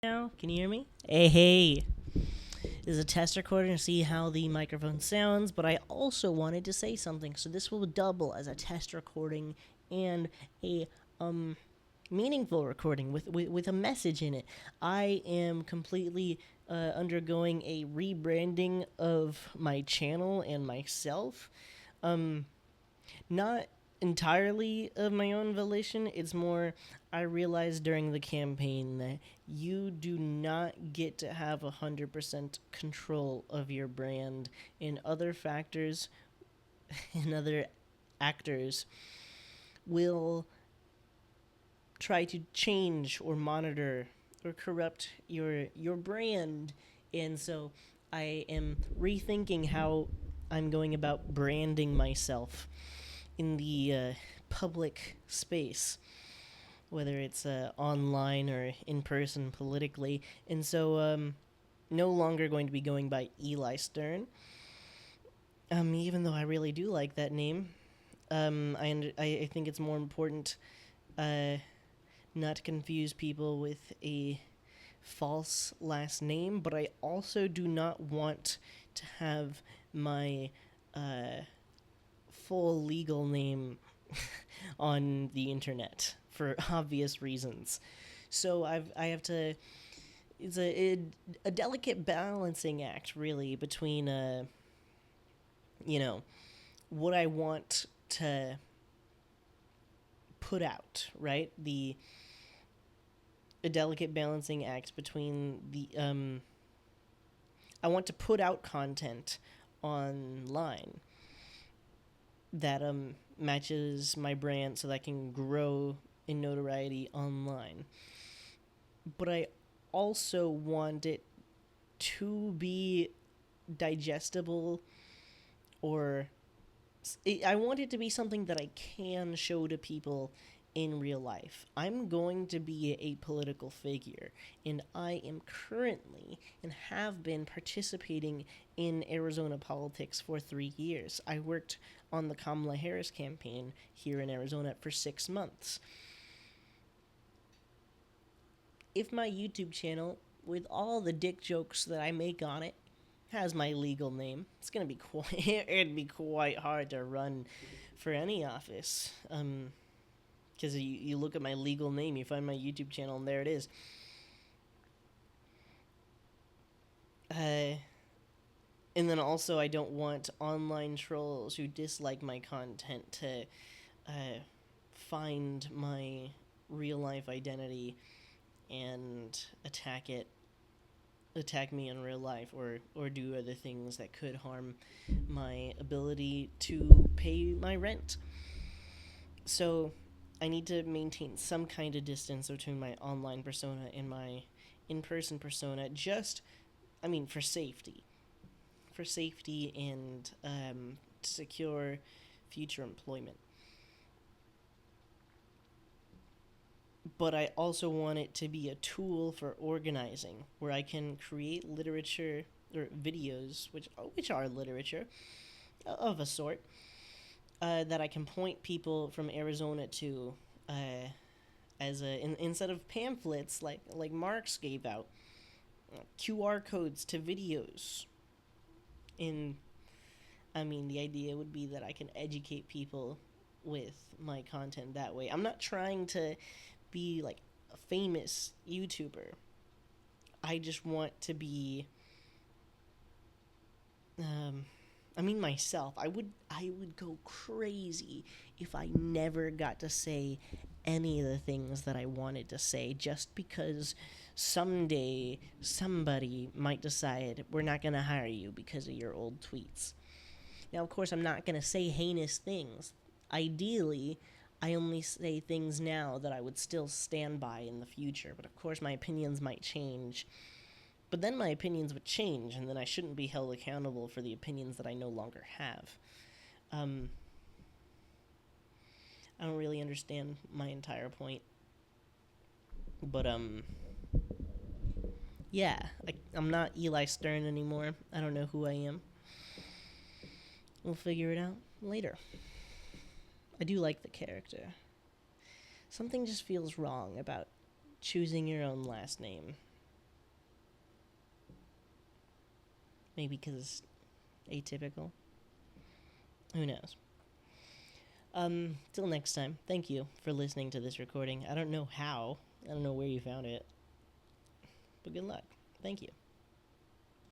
Now, can you hear me? Hey. This is a test recording to see how the microphone sounds, but I also wanted to say something, so this will double as a test recording and a meaningful recording with a message in it. I am completely undergoing a rebranding of my channel and myself. Not entirely of my own volition. It's more, I realized during the campaign that you do not get to have 100% control of your brand, and other factors and other actors will try to change or monitor or corrupt your brand. And so I am rethinking how I'm going about branding myself in the public space, whether it's online or in person politically. And so, no longer going to be going by Eli Stern. Even though I really do like that name, I think it's more important uh, not to confuse people with a false last name, but I also do not want to have my full legal name on the internet for obvious reasons. So I have to. It's a delicate balancing act, really, between you know, what I want to put out, right? The a delicate balancing act between the I want to put out content online that matches my brand so that I can grow in notoriety online. But I also want it to be digestible, or I want it to be something that I can show to people in real life. I'm going to be a political figure, and I am currently and have been participating in Arizona politics for 3 years. I worked on the Kamala Harris campaign here in Arizona for 6 months. If my YouTube channel, with all the dick jokes that I make on it, has my legal name, it's gonna be quite it'd be quite hard to run for any office. Because you look at my legal name, you find my YouTube channel, and there it is. Uh, and then also, I don't want online trolls who dislike my content to find my real life identity and attack me in real life, or do other things that could harm my ability to pay my rent. So I need to maintain some kind of distance between my online persona and my in-person persona, just, I mean, for safety. For safety and to secure future employment. But I also want it to be a tool for organizing, where I can create literature or videos, which are literature of a sort, that I can point people from Arizona to, instead of pamphlets like Marx gave out, QR codes to videos. And I mean, the idea would be that I can educate people with my content that way. I'm not trying to be like a famous YouTuber. I just want to be myself. I would go crazy if I never got to say any of the things that I wanted to say, just because someday somebody might decide we're not going to hire you because of your old tweets. Now, of course, I'm not going to say heinous things. Ideally, I only say things now that I would still stand by in the future, but of course my opinions might change. But then my opinions would change, and then I shouldn't be held accountable for the opinions that I no longer have. Um, I don't really understand my entire point. But, yeah, I'm not Eli Stern anymore. I don't know who I am. We'll figure it out later. I do like the character. Something just feels wrong about choosing your own last name. Maybe because it's atypical. Who knows? Till next time, thank you for listening to this recording. I don't know how, I don't know where you found it, but good luck. Thank you.